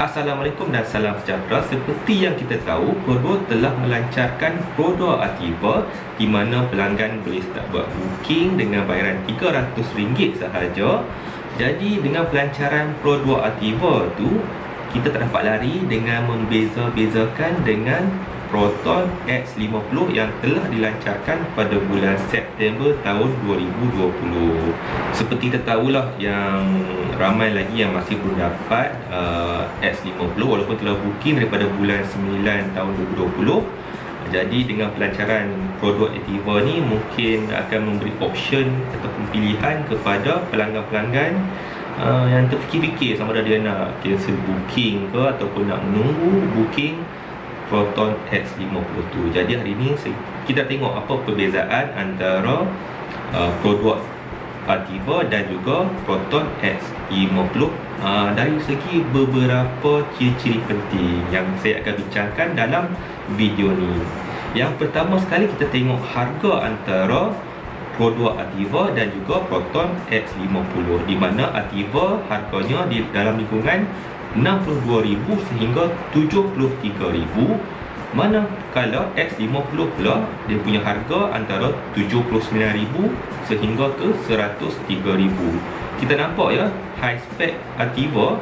Assalamualaikum dan salam sejahtera. Seperti yang kita tahu, Perodua telah melancarkan Perodua Artiva di mana pelanggan boleh start buat booking dengan bayaran RM300 sahaja. Jadi dengan pelancaran Perodua Artiva tu, kita tak dapat lari dengan membeza-bezakan dengan Proton X50 yang telah dilancarkan pada bulan September tahun 2020. Seperti kita tahulah yang ramai lagi yang masih belum dapat X50 walaupun telah booking daripada bulan 9 tahun 2020. Jadi dengan pelancaran Perodua Artiva ni mungkin akan memberi option ataupun pilihan kepada pelanggan-pelanggan yang terfikir-fikir sama ada dia nak cancel booking ke ataupun nak menunggu booking Proton X50 tu. Jadi hari ni kita tengok apa perbezaan antara Perodua Artiva dan juga Proton X50 dari segi beberapa ciri-ciri penting yang saya akan bincangkan dalam video ni. Yang pertama sekali kita tengok harga antara Perodua Artiva dan juga Proton X50, di mana Artiva harganya di dalam lingkungan RM62,000 sehingga RM73,000, manakala X50 pula dia punya harga antara RM79,000 sehingga ke RM103,000. Kita nampak ya, high spec Artiva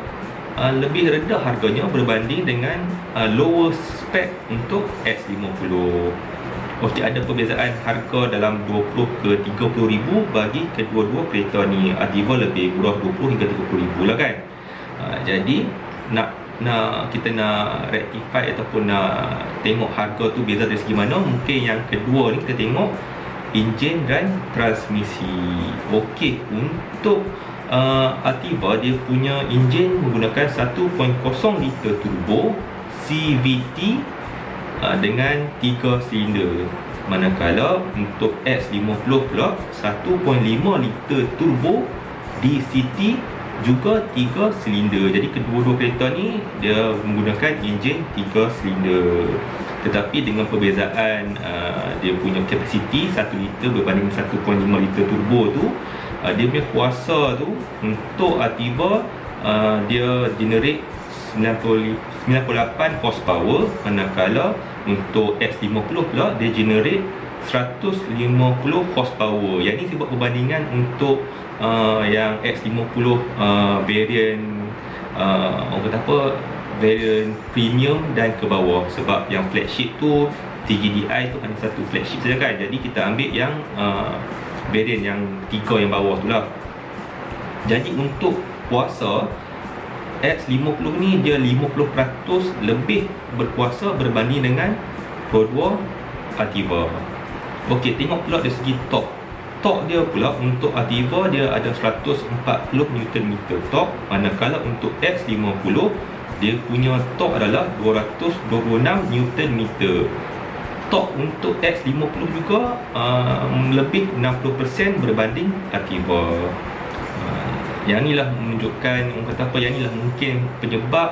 lebih rendah harganya berbanding dengan lower spec untuk X50. Okey, ada perbezaan harga dalam 20 ke 30,000 bagi kedua-dua kereta ni. Artiva lebih murah 20 hingga 30,000 lah kan. Jadi kita nak rectify ataupun nak tengok harga tu beza dari segi mana. Mungkin yang kedua ni kita tengok enjin dan transmisi. Okey, untuk Artiva dia punya enjin menggunakan 1.0 liter turbo CVT dengan 3 silinder, manakala untuk X50 pula 1.5 liter turbo DCT juga 3 silinder. Jadi kedua-dua kereta ni dia menggunakan enjin 3 silinder. Tetapi dengan perbezaan dia punya kapasiti 1 liter berbanding 1.5 liter turbo tu, dia punya kuasa tu untuk Artiva dia generate 98 horsepower, manakala untuk X50 pula dia generate 150 horsepower. Yang ni saya buat perbandingan untuk yang X50 variant orang kata apa, variant premium dan ke bawah, sebab yang flagship tu TGDI tu hanya satu flagship saja kan. Jadi kita ambil yang variant yang 3 yang bawah tu lah. Jadi untuk kuasa X50 ni dia 50% lebih berkuasa berbanding dengan Perodua Artiva. Okey, tengok pula dari segi torque. Torque dia pula untuk Artiva dia ada 140 Nm torque, manakala untuk X50 dia punya torque adalah 226 Nm. Torque untuk X50 juga lebih 60% berbanding Artiva. Yang inilah menunjukkan, orang kata apa, yang inilah mungkin penyebab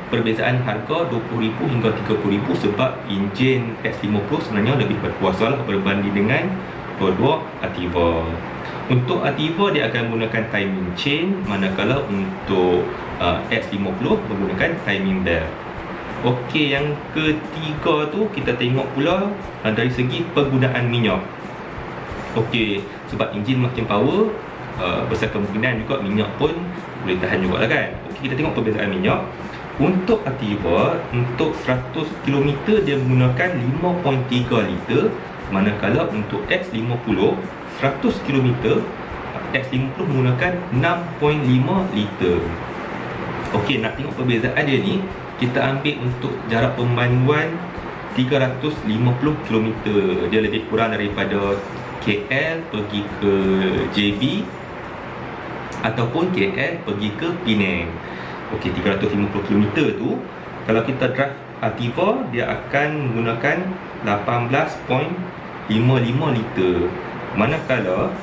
perbezaan harga 20,000 hingga 30,000, sebab enjin X50 sebenarnya lebih berkuasa lah berbanding dengan Perodua Artiva. Untuk Artiva dia akan menggunakan timing chain, manakala untuk X50 menggunakan timing belt. Okey, yang ketiga tu kita tengok pula dari segi penggunaan minyak. Okey, sebab enjin makin power, besar kemungkinan juga minyak pun boleh tahan juga lah kan. Okey, kita tengok perbezaan minyak. Untuk Artiva, untuk 100 km dia menggunakan 5.3 liter, manakala untuk X50 100 km X50 menggunakan 6.5 liter. Okey, nak tengok perbezaan dia ni, kita ambil untuk jarak pemanduan 350 km. Dia lebih kurang daripada KL pergi ke JB ataupun KL pergi ke Penang. Okey, 350 km tu kalau kita drive Artiva dia akan menggunakan 18.55 liter, manakala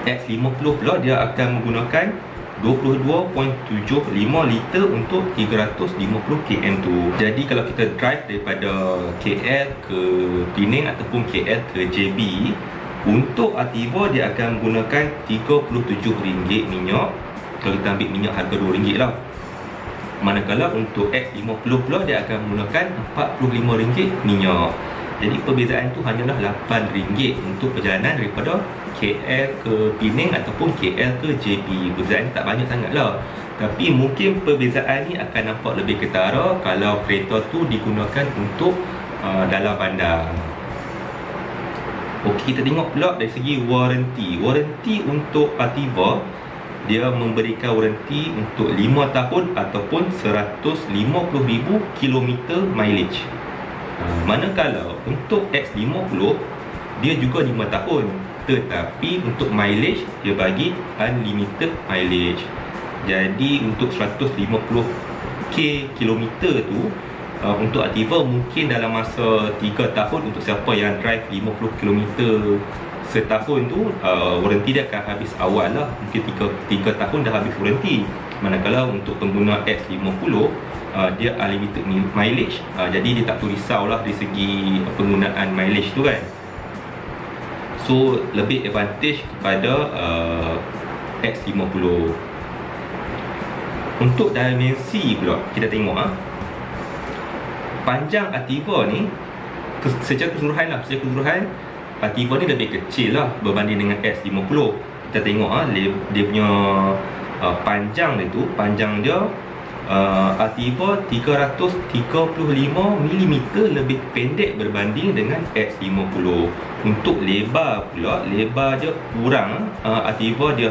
X50 pula dia akan menggunakan 22.75 liter untuk 350 km tu. Jadi kalau kita drive daripada KL ke Penang ataupun KL ke JB, untuk Artiva dia akan menggunakan RM37 minyak. Kalau kita ambil minyak harga RM2 lah. Manakala untuk X50 pula dia akan menggunakan RM45 minyak. Jadi perbezaan tu hanyalah RM8 untuk perjalanan daripada KL ke Penang ataupun KL ke JB. Perbezaan tak banyak sangat lah. Tapi mungkin perbezaan ni akan nampak lebih ketara kalau kereta tu digunakan untuk dalam bandar. Okey, kita tengok pula dari segi waranti. Waranti untuk Ativa, dia memberikan waranti untuk 5 tahun ataupun 150,000 km mileage. Manakala untuk X50 dia juga 5 tahun, tetapi untuk mileage dia bagi unlimited mileage. Jadi untuk 150k kilometer tu untuk Ativa mungkin dalam masa 3 tahun untuk siapa yang drive 50 km setahun tu, waranti dia akan habis awal lah. Mungkin 3 tahun dah habis waranti. Manakala untuk pengguna X50 dia unlimited mileage, jadi dia tak perlu risau lah dari segi penggunaan mileage tu kan. So lebih advantage kepada X50. Untuk dimensi pula kita tengok panjang Ativa ni secara keseluruhan Ativa ni lebih kecil lah berbanding dengan X50. Kita tengok dia punya panjang dia Ativa 335mm lebih pendek berbanding dengan X50. Untuk lebar pula, lebar dia kurang, Ativa dia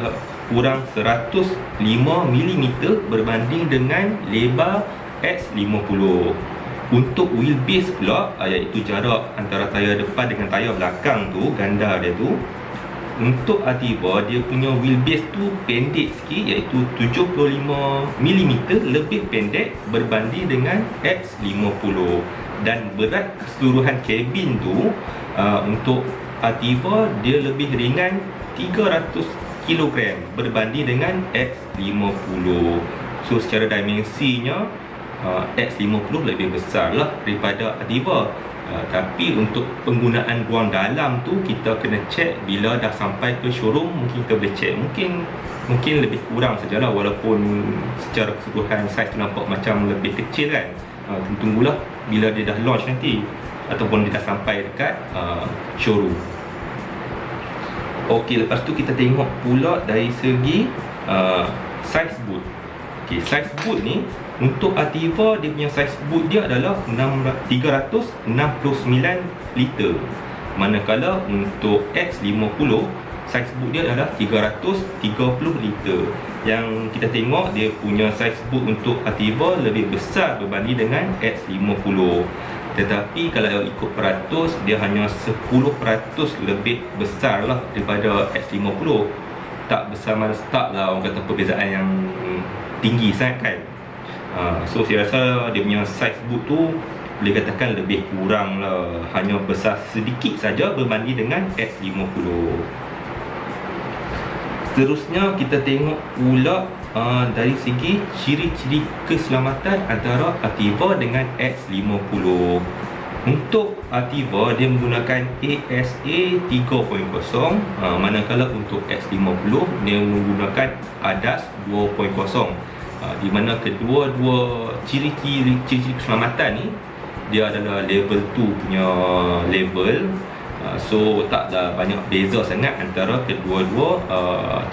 kurang 105mm berbanding dengan lebar X50. Untuk wheelbase pula, iaitu jarak antara tayar depan dengan tayar belakang tu, ganda dia tu, untuk Ativa dia punya wheelbase tu pendek sikit, iaitu 75mm lebih pendek berbanding dengan X50. Dan berat keseluruhan kabin tu untuk Ativa dia lebih ringan 300kg berbanding dengan X50. So secara dimensinya X50 lebih besar lah daripada Ativa. Tapi untuk penggunaan ruang dalam tu kita kena cek bila dah sampai ke showroom. Mungkin kita boleh cek, mungkin lebih kurang sajalah, walaupun secara keseluruhan saiz tu nampak macam lebih kecil kan. Tunggulah bila dia dah launch nanti ataupun dia dah sampai dekat showroom. Okey, lepas tu kita tengok pula dari segi saiz boot. Okey, saiz boot ni untuk Ativa dia punya saiz boot dia adalah 369 liter. Manakala untuk X50 saiz boot dia adalah 330 liter. Yang kita tengok dia punya saiz boot untuk Ativa lebih besar berbanding dengan X50. Tetapi kalau ikut peratus dia hanya 10% lebih besar lah daripada X50. Tak besar mana tak lah orang kata perbezaan yang tinggi sangat kan. So saya rasa dia punya size boot tu boleh katakan lebih kurang lah, hanya besar sedikit saja berbanding dengan X50. Seterusnya kita tengok pula dari segi ciri-ciri keselamatan antara Ativa dengan X50. Untuk Ativa dia menggunakan ASA 3.0, manakala untuk X50 dia menggunakan ADAS 2.0. Di mana kedua-dua ciri-ciri keselamatan ni dia adalah level 2 punya level. So taklah banyak beza sangat antara kedua-dua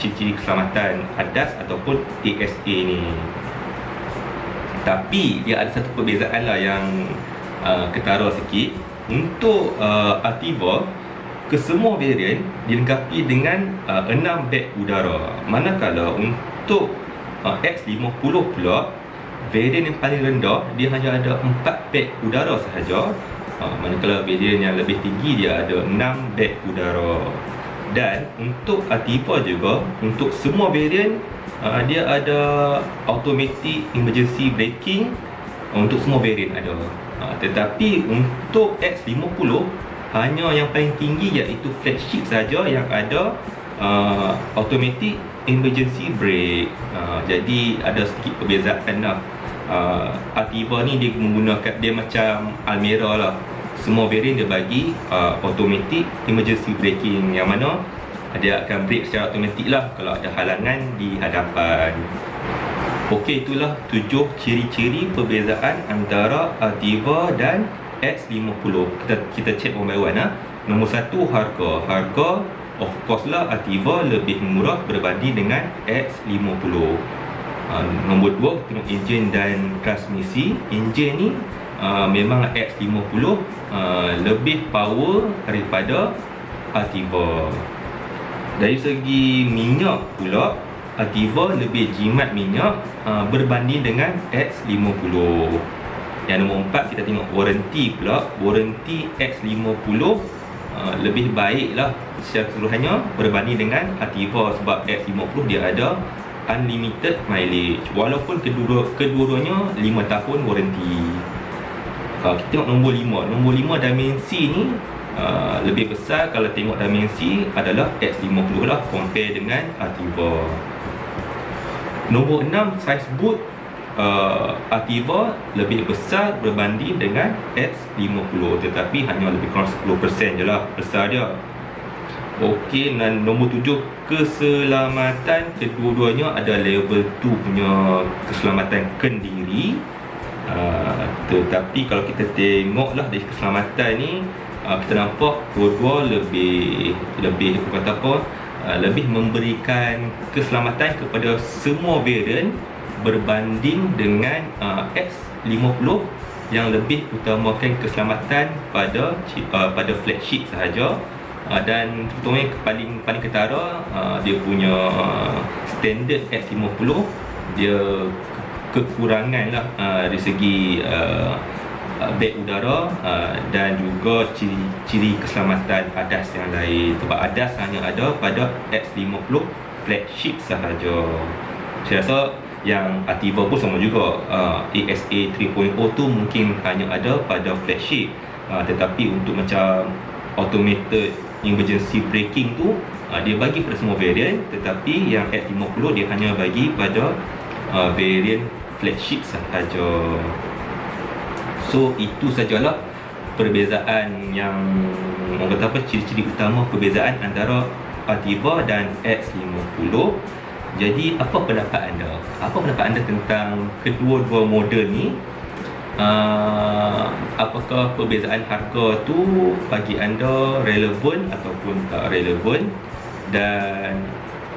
ciri-ciri keselamatan ADAS ataupun ASA ni. Tapi dia ada satu perbezaan lah yang ketara sikit. Untuk Ativa, kesemua varian dilengkapi dengan 6 beg udara. Manakala untuk X50 pula, varian yang paling rendah dia hanya ada 4 beg udara sahaja. Manakala varian yang lebih tinggi dia ada 6 beg udara. Dan untuk Ativa juga, untuk semua varian dia ada automatic emergency braking. Untuk semua varian ada. Tetapi untuk X50 hanya yang paling tinggi iaitu flagship saja yang ada automatic emergency brake. Jadi ada sedikit perbezaan lah. Ativa ni dia menggunakan, dia macam Almera lah, semua variant dia bagi automatic emergency braking, yang mana dia akan brake secara automatik lah kalau ada halangan di hadapan. Okey, itulah 7 ciri-ciri perbezaan antara Ativa dan X50. Kita check one by one. Nombor 1, harga. Harga of course lah Ativa lebih murah berbanding dengan X50. Nombor 2, tengok enjin dan transmisi. Enjin ni memang X50 lebih power daripada Ativa. Dari segi minyak pula, Ativa lebih jimat minyak berbanding dengan X50. Yang nombor 4, kita tengok warranty pula. Warranty X50 lebih baik lah secara keseluruhannya berbanding dengan Ativa, sebab X50 dia ada unlimited mileage, walaupun kedua-duanya 5 tahun warranty. Kita tengok nombor 5. Nombor 5, dimensi ni lebih besar. Kalau tengok dimensi adalah X50 lah compare dengan Ativa. Nombor 6, size boot. Ativa lebih besar berbanding dengan X50, tetapi hanya lebih kurang 10% je lah besar dia. Okey, dan nombor 7, keselamatan. Kedua-duanya ada level 2 punya keselamatan kendiri. Tetapi kalau kita tengoklah dari keselamatan ni, kita nampak dua-dua lebih kata apa, lebih memberikan keselamatan kepada semua variant berbanding dengan X50 yang lebih utamakan keselamatan pada flagship sahaja. Dan terutamanya paling ketara, dia punya standard X50 dia kekurangan lah dari segi beg udara dan juga ciri-ciri keselamatan ADAS yang lain, sebab ADAS hanya ada pada X50 flagship sahaja. Saya rasa yang Ativa pun sama juga. ASA 3.0 tu mungkin hanya ada pada flagship, tetapi untuk macam automated emergency braking tu dia bagi pada semua variant, tetapi yang X50 dia hanya bagi pada variant flagship sahaja. So itu sajalah perbezaan yang orang kata apa, ciri-ciri utama perbezaan antara Ativa dan X50. Jadi apa pendapat anda? Apa pendapat anda tentang kedua-dua model ni? Apakah perbezaan harga tu bagi anda relevan ataupun tak relevan? Dan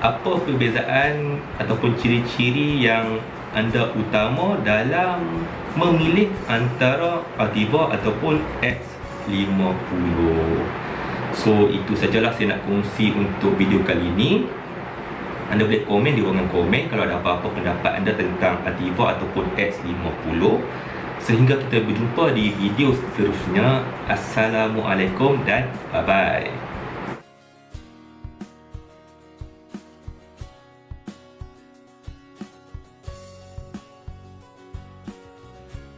apa perbezaan ataupun ciri-ciri yang anda utama dalam memilih antara Ativa ataupun X50? So itu sajalah saya nak kongsi untuk video kali ini. Anda boleh komen di ruangan komen kalau ada apa-apa pendapat anda tentang Ativa ataupun X50. Sehingga kita berjumpa di video seterusnya. Assalamualaikum dan bye-bye.